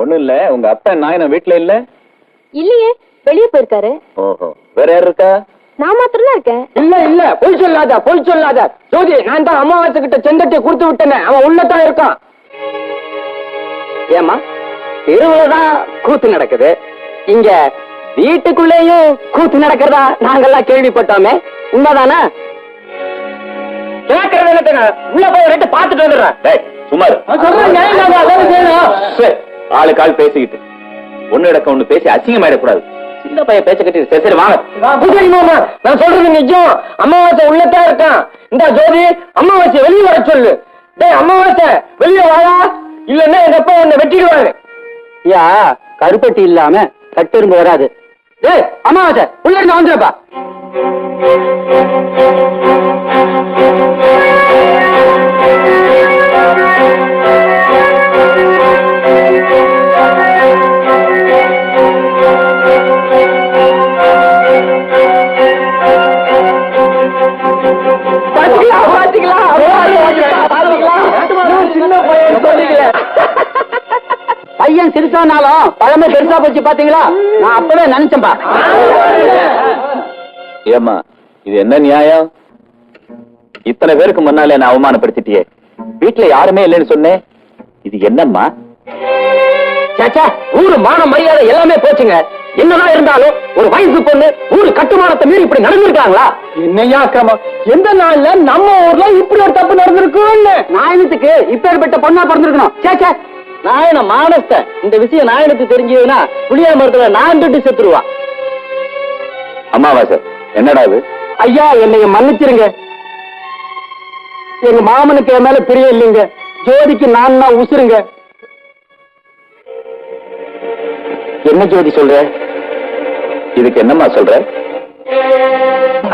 ஒண்ணும் இல்ல, உங்க அப்பா நாயன வீட்டுல இல்ல? இல்லையே, வெளியே போயிருக்காரு. ஓஹோ, வேற யாரு இருக்கா? நான் மாத்திரம் தான் இருக்கேன். இல்ல பொய் சொல்லாத ஜோதி, நான் தான் அமாவாசை கிட்ட செந்தத்தை கொடுத்து விட்டேனே, அவன் உள்ளதான் இருக்கான். ஏமா, தெருவுலதான் கூத்து நடக்குது, இங்க வீட்டுக்குள்ளேயும் கூத்து நடக்கிறதா நாங்கெல்லாம் கேள்விப்பட்டோமே, உண்மைதானே? கேட்கறது என்னத்துங்க, உள்ள போய் ரெண்டு பாத்துட்டு வந்துடுறேன். சுமார் ஆளுக்கு ஆள் பேசிக்கிட்டு ஒண்ணு இடக்க ஒண்ணு பேசி அசிங்கமாயிடக்கூடாது. சின்ன பையன் பேச்ச கட்டி சரி வாங்க. நான் சொல்றது நிஜம், அமாவாசை உள்ளதான் இருக்கான். இந்த ஜோதி, அமாவாசை வெளியே வர சொல்லு. டேய் அமாவாசை வெளியே வாயா, இல்லன்னா எங்க அப்பா உன்னை வெட்டிடுவாரு. யா, கருப்பட்டி இல்லாம கட்டெரும்பு வராது. டேய் அமாவாசை உள்ள இருந்து வந்துருப்பா. பையன் சிறுசானாலும் பழமை பெருசா போச்சு பாத்தீங்களா? நான் அப்பவே நினைச்சேன்பா. ஏமா, இது என்ன நியாயம்? இத்தனை பேருக்கு முன்னாலே என்ன அவமானப்படுத்திட்டியே, வீட்டுல யாருமே இல்லைன்னு சொன்னேன். இது என்னம்மா? சேச்சா, ஊரு மான மரியாதை எல்லாமே போச்சுங்க. என்னதான் இருந்தாலும் ஒரு வயசு பொண்ணு ஊரு கட்டுமானத்தை மீறி இப்படி நடந்திருக்காங்களா? என்னையா கிரமம், எந்த நாள்ல நம்ம ஊர்ல இப்படி ஒரு தப்பு நடந்திருக்குன்னு நாயனத்துக்கு இப்பேற்பட்ட பொண்ணா பிறந்திருக்கணும். சேச்சா, நாயன மானஸ்த இந்த விஷயம் நாயனத்துக்கு தெரிஞ்சதுன்னா புளியா மரத்துல நான் தொட்டு செத்துருவா. அம்மாவாசை என்னடா இது? ஐயா, என்னைய மன்னிச்சிருங்க. எங்க மாமனுக்கு என் மேல பிரிய இல்லைங்க. ஜோதிக்கு நான் தான் உசுருங்க. என்ன ஜோதி சொல்ற? இதுக்கு என்னம்மா சொல்ற?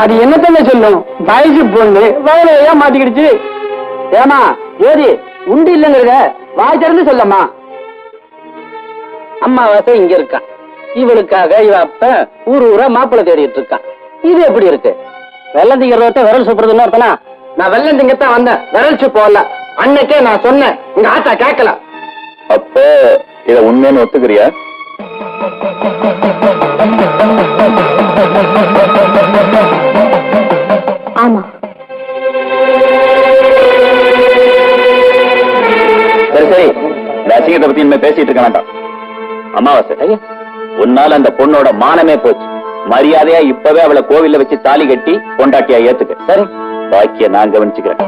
அது என்னத்தங்க சொல்லும், வயசு பொண்ணு வயலையா மாட்டிக்கிடுச்சு. ஏமா ஜோதி, உண்டு இல்லைங்கிறத வாய் திறந்து சொல்லம்மா. அம்மாவாசை இங்க இருக்கான், இவளுக்காக இவ அப்ப ஊரா மாப்பிள்ளை தேடிட்டு இருக்கான். இது எப்படி இருக்கு? வெள்ளம் திங்கிறத விரல் சுப்புறதுன்னு அர்த்தனா? நான் வெள்ளம் திங்கத்தான் வந்தேன், விரல் சுப்பு போடல. அன்னைக்கே நான் சொன்னேன், உங்க ஆத்தா கேட்கல. அப்ப இத உண்மைன்னு ஒத்துக்கிறியா? ஆமா. சரி சரி, இந்த அசிங்கத்தை பத்தி இனிமே பேசிட்டு இருக்க வேண்டாம். அமாவாசை, உன்னால அந்த பொண்ணோட மானமே போச்சு. மரியாதையா இப்பவே அவளை கோவில்ல வச்சு தாலி கட்டி பொண்டாட்டியா ஏத்துக்க. சரி, பாக்கிய நான் கவனிச்சுக்கிறேன்.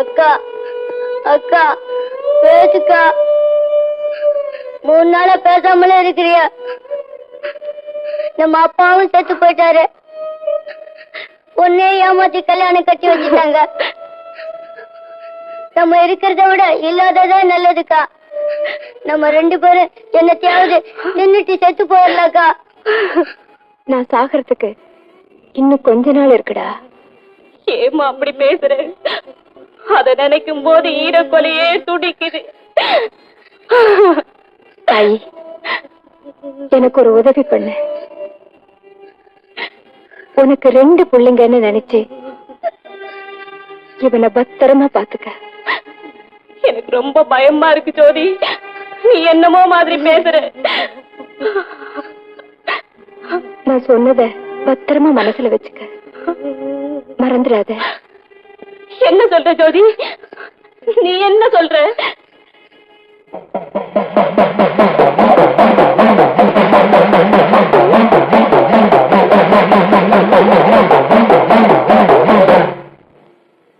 அக்கா அக்கா பேசுக்கா. 3 நாளா பேசாமலே இருக்கிறிய. நம்ம அப்பாவும் செத்து போயிட்டாரு. பொண்ணே ஏமாத்தி கல்யாணம் கட்டி வச்சுட்டாங்க. நம்ம இருக்கிறத விட இல்லாததான் நல்லதுக்கா. நம்ம 2 பேரும் என்னத்தையாவது நின்னுட்டு செத்து போயிடலாக்கா. நான் சாகிறதுக்கு இன்னும் கொஞ்ச நாள் இருக்குடா. ஏமா அப்படி பேசுற? அத நினைக்கும் போது ஈரக்கொலையே துடிக்குது. தாயி, எனக்கு ஒரு உதவி பண்ணு. உனக்கு 2 பிள்ளைங்கன்னு நினைச்சு இவனை பத்திரமா பாத்துக்க. எனக்கு ரொம்ப பயமா இருக்கு ஜோதி. நீ என்னமோ மாதிரி பேசுற. நான் சொன்னத பத்திரமா மனசுல வச்சுக்க, மறந்துடாத. என்ன சொல்ற ஜோதி? நீ என்ன சொல்ற?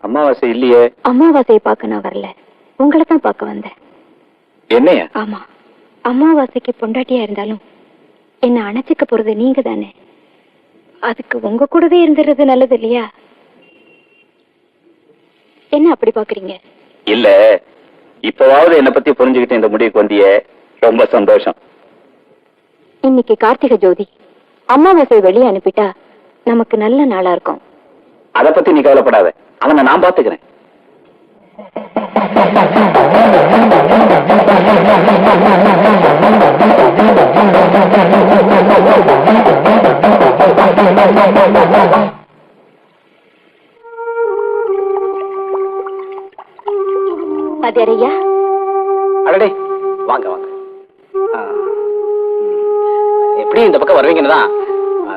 அமாவாசை இல்லையே. அமாவாசையை பார்க்க நான் வரல, உங்களை தான் பார்க்க வந்தேன். என்னையா? ஆமா, அமாவாசைக்கு பொண்டாட்டியா இருந்தாலும் என்ன அணைச்சிக்க போறது நீங்க தானே. அதுக்கு உங்க கூடவே இருந்துறது நல்லது இல்லையா? என்ன அப்படி பாக்குறீங்க? இல்ல, இப்பவாவது என்ன பத்தி புரிஞ்சுக்கிட்டு இந்த முடிவுக்கு வந்தியே, ரொம்ப சந்தோஷம். இன்னைக்கு கார்த்திகை ஜோதி, அமாவாசை வெளியே அனுப்பிட்டா நமக்கு நல்ல நாளா இருக்கும். அத பத்தி நீ கவலைப்படாத, அவனை நான் பாத்துக்கிறேன். பாத்தியாரையா? அடடே, வாங்க வாங்க. எப்படி இந்த பக்கம் வருவீங்கன்னு தான்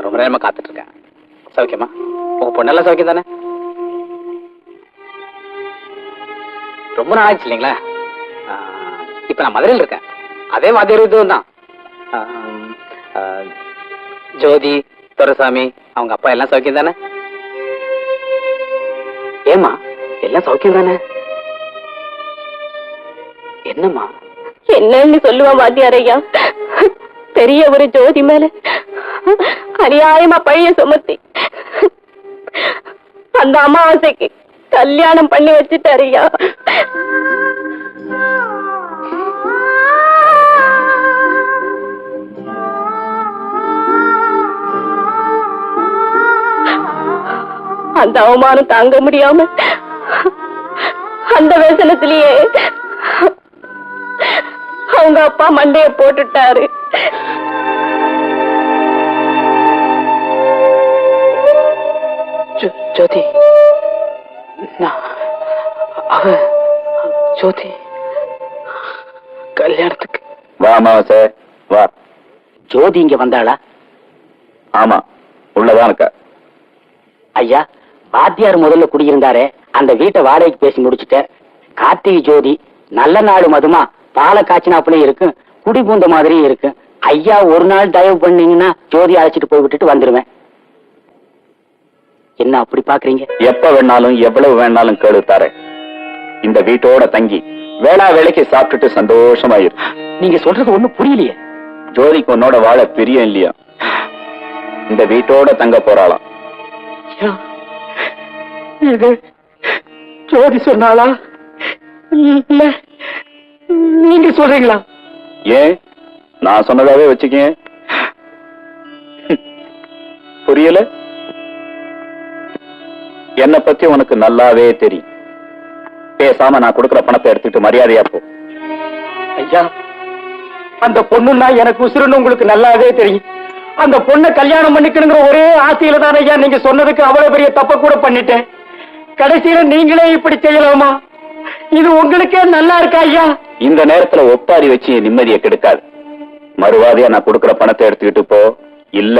ரொம்ப நேரமா காத்துட்டு இருக்கேன். சௌக்கியமா? உங்க பொண்ணெல்லாம் சௌக்கியம் தானே? ரொம்ப நாள் ஆச்சு இல்லைங்களா? இப்ப நான் மதுரையில் இருக்கேன். அதே மாதிரி இதுவும் தான். ஜோதி, துரைசாமி, அவங்க அப்பா எல்லாம் சௌக்கியம் தானே? ஏமா எல்லாம் சௌக்கியம் தானே? என்னம்மா? என்னன்னு சொல்லுவான் வாத்தியாரையா? பெரிய ஒரு ஜோதி மேல அநியாயமா பழைய சுமத்தி அந்த அமாவாசைக்கு கல்யாணம் பண்ணி வச்சுட்டாருயா. அந்த அவமானம் தாங்க முடியாம அந்த வேசனத்திலேயே அவங்க அப்பா மண்டைய போட்டுட்டாரு. ஜோதி, அவ ஜோதி கல்யாணத்துக்கு வா அமாவாசை, வா. ஜோதி இங்க வந்தாளா? ஆமா, உள்ளதான் இருக்கா. ஐயா, வாத்தியார் முதல்ல குடியிருந்தாரே, அந்த வீட்டை வாடகைக்கு பேசி முடிச்சுட்டேன். கார்த்திகை ஜோதி நல்ல நாடு மதுமா பாலை காய்ச்சினாப்புலயும் இருக்கு, குடி பூந்த மாதிரியும் இருக்கு. ஐயா ஒரு நாள் தயவு பண்ணீங்கன்னா ஜோதி அழைச்சிட்டு போய் விட்டுட்டு வந்துருவேன். என்ன அப்படி பாக்குறீங்க? எப்ப வேணாலும் எவ்வளவு வேணாலும் கேளு தரேன். இந்த வீட்டோட தங்கி வேளா வேலைக்கு சாப்பிட்டுட்டு சந்தோஷமாயிரு. நீங்க சொல்றது ஒண்ணும் புரியலையே. ஜோதிக்கு உன்னோட வாழ பிரியம் இல்லையா? இந்த வீட்டோட தங்க போறாளாம். இது ஜோதி சொன்னாளா இல்ல நீங்க சொல்றீங்களா? ஏன், நான் சொன்னதாவே வச்சுக்கேன். புரியல? என்ன பத்தி உனக்கு நல்லாவே தெரியும். பேசாம நான் கொடுக்கிற பணத்தை எடுத்துட்டு மரியாதையா போ. ஐயா, அந்த பொண்ணுன்னா எனக்கு உசுருன்னு உங்களுக்கு நல்லாவே தெரியும். அந்த பொண்ணை கல்யாணம் பண்ணிக்கணுங்கிற ஒரே ஆசையில தான் ஐயா நீங்க சொன்னதுக்கு அவ்வளவு பெரிய தப்ப கூட பண்ணிட்டேன். கடைசியில நீங்களே இப்படி செய்யலாமா? இது உங்களுக்கே நல்லா இருக்கா ஐயா? இந்த நேரத்துல ஒப்பாரி வச்சு நிம்மதியை கெடுக்காது. மறுவாதியா நான் கொடுக்கிற பணத்தை எடுத்துக்கிட்டு போ, இல்ல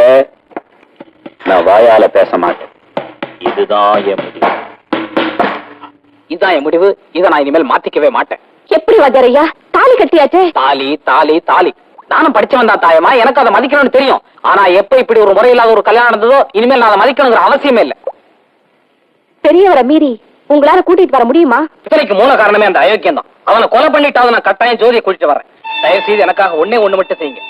நான் வாயால பேச மாட்டேன். இதுதான் என் முடிவு. இதுதான் என் முடிவு. இதை நான் இனிமேல் மாத்திக்கவே மாட்டேன். எப்படி வாத்தியாரையா? தாலி கட்டியாச்சே. தாலி தாலி தாலி. நானும் படிச்சவன் தான் தாயமா, எனக்கு அதை மதிக்கணும்னு தெரியும். ஆனா எப்ப இப்படி ஒரு முறையில்லாத ஒரு கல்யாணம் நடந்ததோ, இனிமேல் நான் அதை மதிக்கணுங்கிற அவசியமே இல்லை. பெரியவரை மீறி உங்களால கூட்டிட்டு வர முடியுமா? இத்தனைக்கு மூல காரணமே அந்த அயோக்கியம் தான். அவனை கொலை பண்ணிட்டாவது நான் கட்டாயம் ஜோதியை கூட்டிட்டு வரேன். தயவு செய்து எனக்காக ஒண்ணு மட்டும் செய்யுங்க.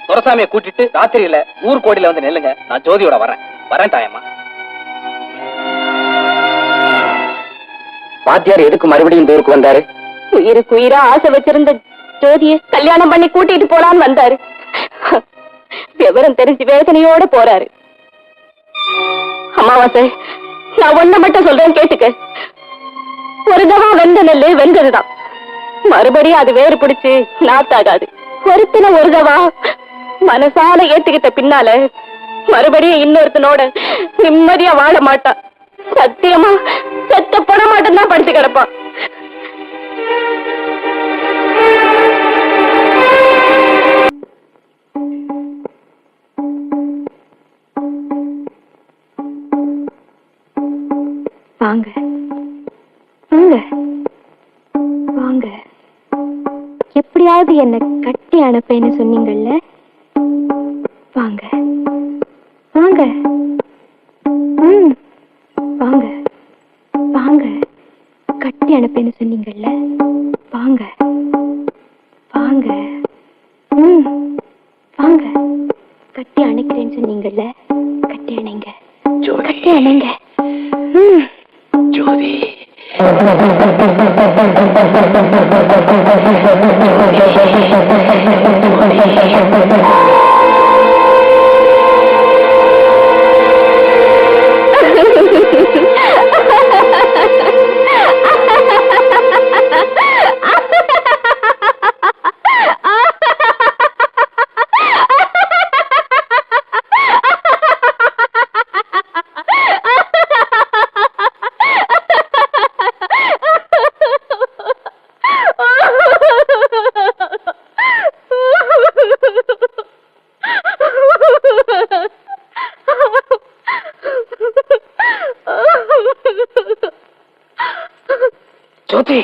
துரைசாமியை கூட்டிட்டு ராத்திரியில ஊர் கோடியில வந்து நெல்லுங்க. நான் ஜோதியோட வரேன் தாயம்மா. வாத்தியார் எதுக்கு மறுபடியும் இந்த ஊருக்கு வந்தாரு? உயிருக்கு உயிரா ஆசை வச்சிருந்த ஜோதியை கல்யாணம் பண்ணி கூட்டிட்டு போலான்னு வந்தாரு. விவரம் தெரிஞ்சு வேதனையோட போறாரு. அமாவாசை, நான் ஒண்ண மட்டும் சொல்றேன் கேட்டுக்க. ஒரு தவா வெந்த நெல்லு வெந்ததுதான், மறுபடியும் அது வேறு பிடிச்சு நாத்தாகாது. ஒருத்தனை ஒரு தவா மனசால ஏத்துக்கிட்ட பின்னால மறுபடியும் இன்னொருத்தனோட நிம்மதியா வாழ மாட்டான். சத்தியமா செத்த பட மாட்டேன் தான் படிச்சு கிடப்பான். வாங்க வாங்க வாங்க. எப்படியாவது என்ன கட்டி அனுப்பேன்னு சொன்னீங்கல்ல, வாங்க வாங்க. வாங்க வாங்க. கட்டி அனுப்பேன்னு சொன்னீங்கல்ல, வாங்க வாங்க. வாங்க. கட்டி அணைக்கிறேன்னு சொன்னீங்கல்ல, கட்டி அணைங்க, கட்டி அணைங்க. ஜோதி ஜோதி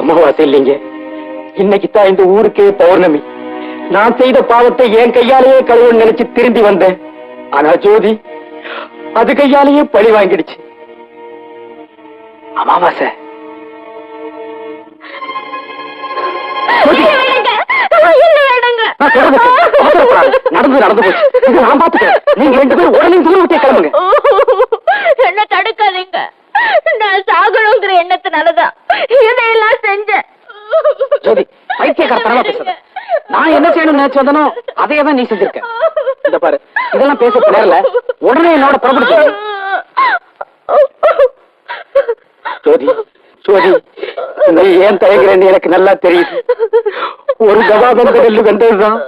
அமாவாசை இல்லைங்க, இன்னைக்குத்தான் இந்த ஊருக்கே பௌர்ணமி. நான் செய்த பாவத்தை என் கையாலேயே கழுவுன்னு நினைச்சு திரும்பி வந்தேன். ஆனா ஜோதி அது கையாலேயே பழி வாங்கிடுச்சு. அமாவாசை நடந்து நடந்து போச்சு. இதை நான் பாத்துக்கிறேன். நீங்க 2 பேரும் உடனே தூரம் விட்டே கிளம்புங்க. என்ன தடுக்காதீங்க. நான் சாகணுங்கிற எண்ணத்தினாலதான் இதையெல்லாம் செஞ்சேன். ஜோதி பைத்தியக்காரத்தனமா பேசுற. நான் என்ன செய்யணும்னு நினைச்சு வந்தனோ அதையே தான் நீ செஞ்சிருக்க. இத பாரு, இதெல்லாம் பேச நேரல. உடனே என்னோட புறப்பட்டு ஜோதி. ஜோதி நீ ஏன் தயங்குறேன்னு எனக்கு நல்லா தெரியுது. ஒரு கவாதந்த நெல்லு வெந்ததுதான்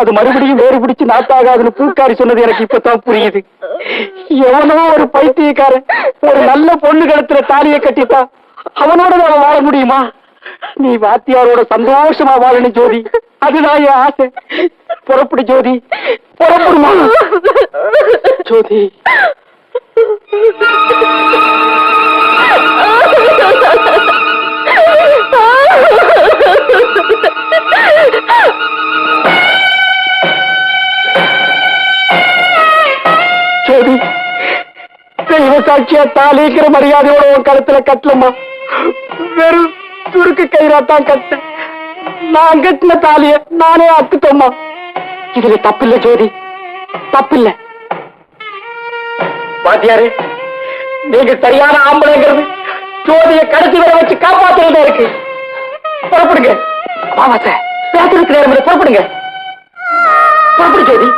அது மறுபடியும் வேறு பிடிச்சு நாத்தாகாதுன்னு பூக்காரி சொன்னது எனக்கு இப்பதான் புரியுது. எவனோ ஒரு பைத்தியக்காரன் ஒரு நல்ல பொண்ணு கழுத்துல தாலியை கட்டிட்டா அவனோட நாம வாழ முடியுமா? நீ வாத்தியாரோட சந்தோஷமா வாழணும் ஜோதி, அதுதான் என் ஆசை. புறப்படு ஜோதி, புறப்படுமா ஜோதி. ஜோதி தெய்வ சாட்சியா தாலிக்கிற மரியாதையோட உன் கழுத்துல கட்டலம்மா. வெறும் சுருக்கு கயிறாத்தான் கட்டு. நான் கட்டின தாலிய நானே அத்துட்டோம்மா. இதுல தப்பில்லை ஜோதி, தப்பில்லை. வாத்தியாரு நீங்க சரியான ஆம்பளைங்கிறது ஜோதிய கடைசி வரை வச்சு காப்பாத்துறதா இருக்கு. புறப்படுங்க. அமாவாசை பேசுறதுக்கு நேரம் இல்லை. புறப்படுங்க. புறப்படு ஜோதி.